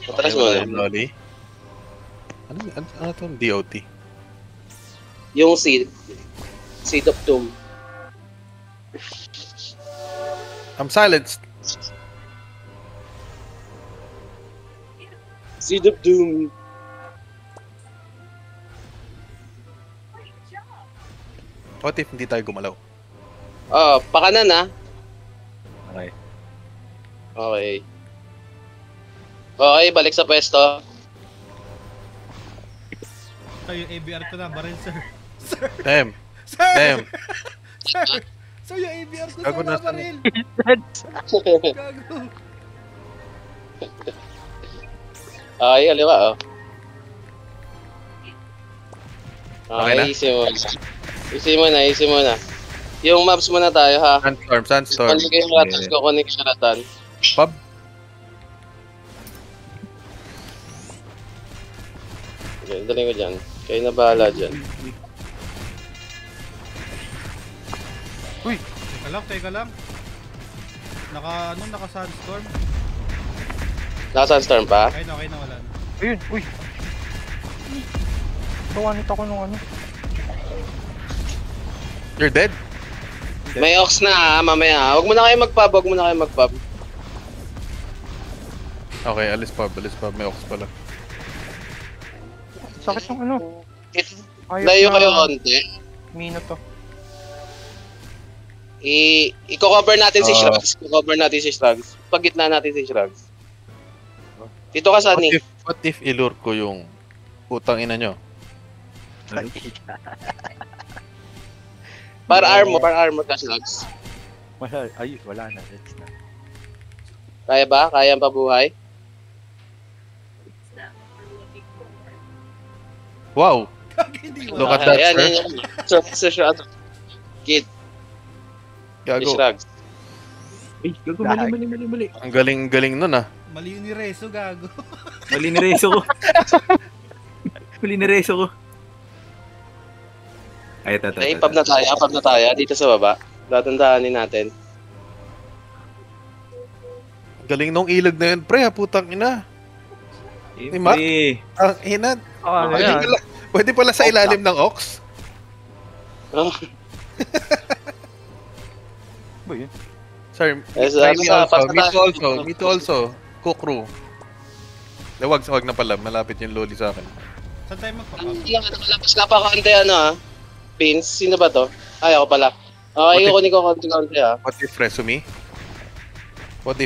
Matras mo na. Loli. Ano to? DOT. Yung Seed. Seed of Doom. I'm silenced. Seed of Doom. What if hindi tayo gumalaw? Oh, pakanan ah. Okay. Okay. Okay, balik sa pwesto. Ay, yung ABR ko na, baril, sir. Sir! Damn. Sir! Damn. Sir! Sir, yung ABR ko, Gago sir, na na baril! Gago! Okay, kaliwa oh. Okay na? Easy muna. Yung maps muna tayo ha. Sandstorm. Paligay yung ratas ko, kunin ko siya ratan. Bob? Okay, daling ko dyan. Kayo na bahala dyan. Uy! Teka lang. Naka Sandstorm. Naka-sunstorm pa? Okay na, wala na. Ayun, uy. Bawanit ako nung ano. You're dead? May ox na ha, mamaya. Huwag mo na kayo mag-pub. Okay, alis pub. May ox pala. Sakit yung ano. Layo kayo konti. Mino to. I-cover natin si Shrugs. Pag-gitna natin si Shrugs. Dito ka, Sunny. What if ilure ko yung putang ina nyo? Para armor ka, Shrugs. Wala na. That's na. Kaya ba? Kaya ang pabuhay? Wow! Hindi Look wala. at that, Ayan, sir. Sir Shrugs. Kid, Gago. Shrugs. Ay, gago, mali. Ang galing nun ah. Mali yun ni Rezo, gago. Mali ni Rezo ko. Ay, Pub na tayo. Dito sa baba. Tatandaanin natin. Ang galing nung ilag na yun, pre, putang ina. Ni Mac? Ang ina. Pwede pala sa ilalim ng ox. Oh. Ba yun? Sir, Try me also. Kukru. Wag na pala, malapit yung loli sa akin. Saan tayo magpapag? Hindi nga nakalabas ka pa konti Pins, sino ba to? Ay, ako pala. Okay, kukunin ko konti ha. What if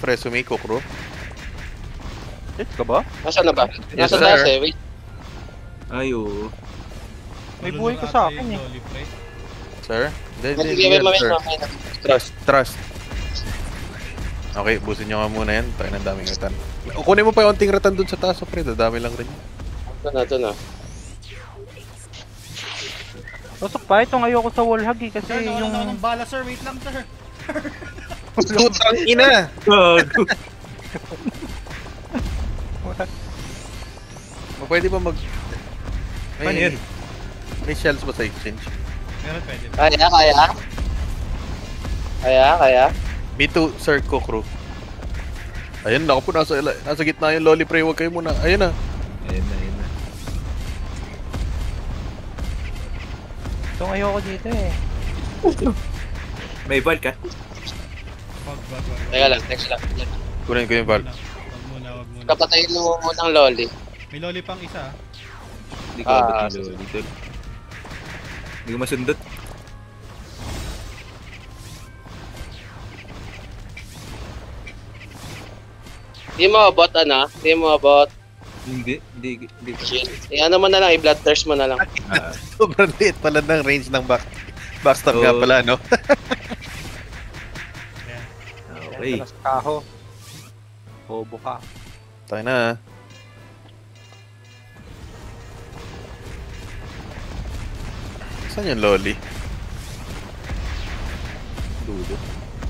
resume, Kukru? Ka ba? Nasaan na ba? Yes, Nasa sir. taas eh, wait. Ay, oo. May Lolo buhay na ka sa ata akin yung eh. Loli, pre. Sir? Sige, Sir. mamaya. Trust. Okay, busin nyo nga muna yan. Tayo ng daming ratan. Kunin mo pa yung unting ratan dun sa taas, pre. Dadami lang rin. Ito na. Tusok pa, itong ayoko sa wall hug eh, kasi Sir, yung... nawalan ako ng bala, sir. Wait lang, sir. Putang ina! Gago. Pwede ba mag... Paano yun? May shells ba sa exchange? Meron pwede. Kaya? Me too, Sir Kukru. Ayun, naku po, nasa gitna yung loli, pre. Huwag kayo muna. Ayun na. Ayun na. Itong ayoko dito eh. May ball ka? Wag. Teka lang. Kunin ko yung val. Wag muna. Kapatayin mo muna ng loli. May Loli pang isa, ah. Hindi ko abot yung lolo dito. Hindi ko masundot. Hindi mo abot. Hindi. Ano mo na lang, i-bloodthirst mo na lang. Sobrang liit pala ng range ng backstab nga pala, no? Okay. Kaho. Bobo ka. Tayo na. Saan yung loli? Dulo.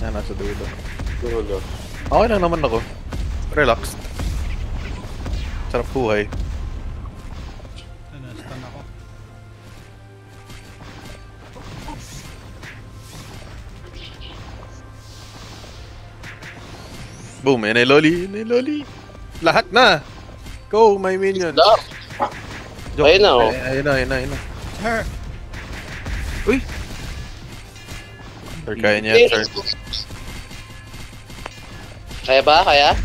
Nasa dulo. Dulo. Okay lang naman ako. Relaxed. Sarap buhay. Stun ako. Boom, yan ay loli. Lahat na! Go, my minions. Stop. Joke. Ayun na, oh. Ayun na. Sir! Sir, kaya niya yan, sir. Kaya ba? Kaya?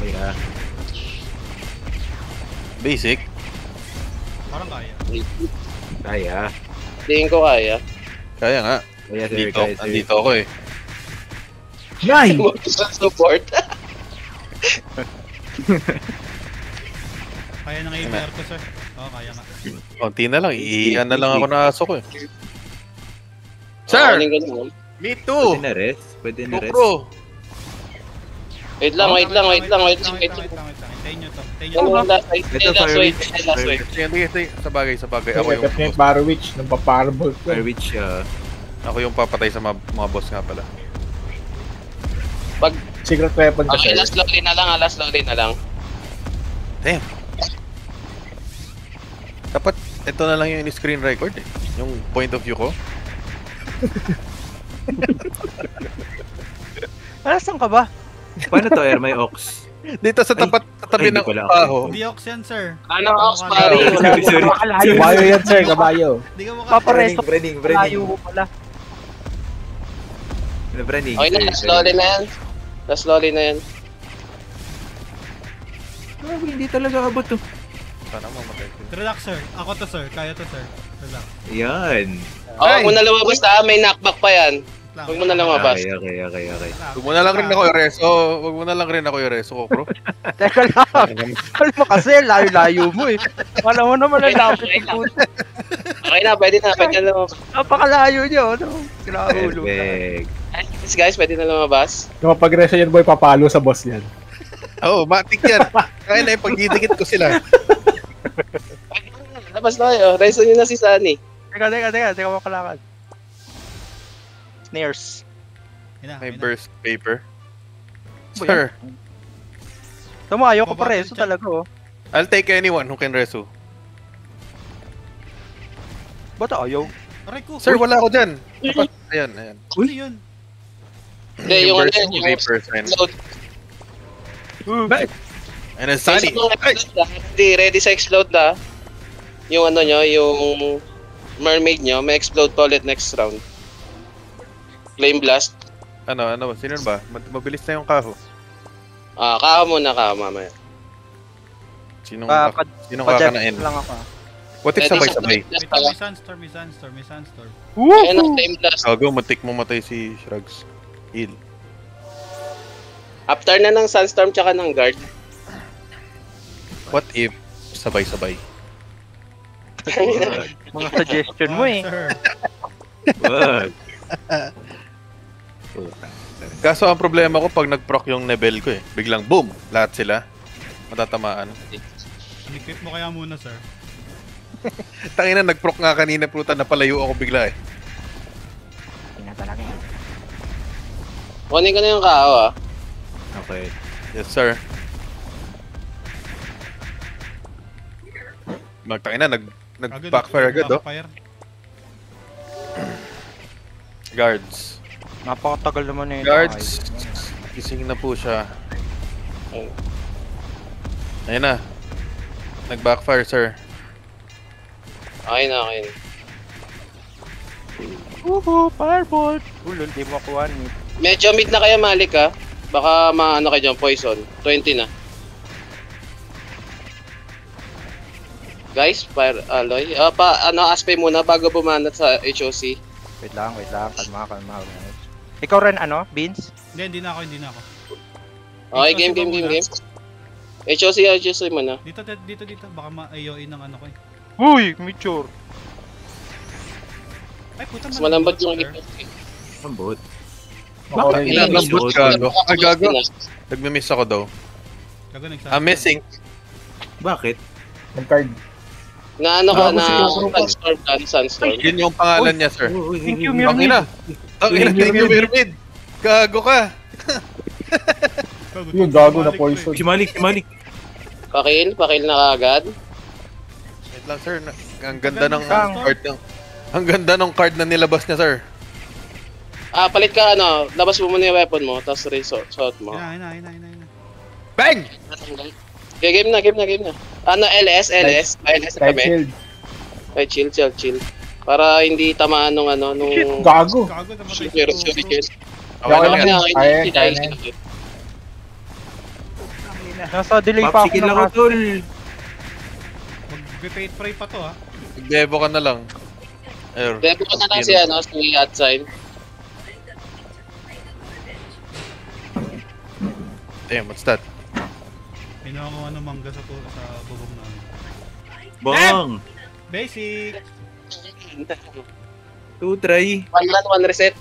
Kaya. Basic. Parang kaya. Kaya. Tingin ko kaya. Kaya nga. Kaya sir, kaya sir. Andito ako eh. Nay! Support. Kaya nang i-bear ko, sir. Oo, kaya nga. Konti na lang. Iiyan na lang ako na aso ko eh. Sir! Sir! Me too! Pwede na rest. Pwede na rest. GoPro! Wait lang. Hintayin nyo to. Ito, Last wave. Sige. Sabagay. Ako yung Definite Barowitch, nang paparable ko. Fire Witch siya. Ako yung papatay sa mga boss nga pala. Secret weapon ka, Okay, sir. last slowly na lang. Damn! Dapat ito na lang yung screen record eh. Yung point of view ko. Saan ka ba? Paano to, Air? May Ox? Dito sa tabi ay, ng hindi pala ako. paho. Hindi ox yan, sir. Ano, Ox, pare? Sorry. Kabayo yan, sir, kabayo. Hindi ka mukha. Paparesto. Branding. Layo ko pala. Branding. Okay na, last slowly na yan. Grabe, hindi talaga abot to. Sana mamatay ko. Relax, sir. Ako to, sir. Kaya to, sir. Relax. Yan. Huwag mo na lumabas na, may knockback pa yan. Lang. Huwag mo na lumabas. Okay. Relax. Huwag mo na lang rin ako i-reso ko, bro. Teka lang. Alam mo kasi, layo-layo mo eh. Alam mo naman ang lapit ng puto. Okay na, pwede na lumabas. Napakalayo nyo, ano? Kinahulog na. Perfect. Guys, pwede na lumabas. Kung mapag-reso yan, boy, papalo sa boss yan. Oo, matik yan. Kaya na yung pagdidikit ko sila. Labas na kayo, reso nyo na si Sunny. Teka makalakad. Snares. May burst paper. Ba Sir, Tama, ayaw ko Baba, pa reso chat. talaga oh. I'll take anyone who can reso. Ba't ayaw? Aray ko. Sir, wala ako dyan. Dapat, ayan. Ano yun? Hindi, yung ano burst yun, yung paper sign. explode. And then Sunny. Ready sa explode na. Yung ano nyo, yung mermaid nyo, may explode pa ulit next round. Flame blast. Ano, sino ba? Mabilis na yung kaho. Kaha muna, mamaya. Sinong Pajep kakanain? lang ako. What if sabay-sabay? Wait lang, may sunstorm. Ayun ang flame blast. Gago, matik mo matay si Shrugs. Heal. After na ng sunstorm tsaka ng guard. What if sabay-sabay? Mga suggestion mo eh. Sir. Wag. Kaso ang problema ko pag nag-proc yung level ko eh. Biglang boom! Lahat sila. Matatamaan. Equip mo kaya muna, sir. Tangina, nag-proc nga kanina, puta, napalayo ako bigla eh. Tingnan talaga eh. Kunin ko na yung kaha, Okay. Yes, sir. Magtangina, nag-backfire agad, oh. Backfire. Guards. Napakatagal naman eh. Guards. Gising na po siya. Ayun na. Nag-backfire, sir. Okay na. Fireball! Ulol, di mo makuha ni. Medyo mid na kayo, Malik, ha? Baka maano kayo dyan, poison. 20 na. Guys, fire alloy. Aspay muna bago bumanat sa HOC. Wait lang. Kalma. Ikaw rin ano, Beans? Hindi na ako. Okay, game. HOC muna. Dito. Baka ma-AOE ng ano ko eh. Uy, mature. Ay, puta, Mas malambot yung sir. HOC. Ambot. Bakit? Inalambot ka, no? Ay, gago. Nagme-miss ako daw. Gago nagsabi. I'm missing. Bakit? Yung card. Na ano ka, Bago na sunstorm. Yun yung pangalan niya, sir. Thank you, Ang Mirmid. ina. Thank you, Mirmid. Gago ka. Yung gago na poison. Si Malik. Pakil na kaagad. Wait lang, sir. Ang ganda ng card ng... Ang ganda ng card na nilabas niya, sir. Palit ka labas mo muna yung weapon mo, tapos resort mo. Hina. Bang! Okay, game na. Ano, LS na Light kami. shield. Ay, chill. Para hindi tamaan nung Gago. Gago, namatay Pero si sorry, Tuso. guys. Okay lang yan. Kaya. Nasa delay pa ako Papsikil ng ako, tol. Mag-fate pray pa to ha. Devo ka na lang. Air. Debo ko na lang si outside. Damn, what's that? Pinuha ko mangga sa bubong namin. Bang! Basic! 2 try. One run, one reset.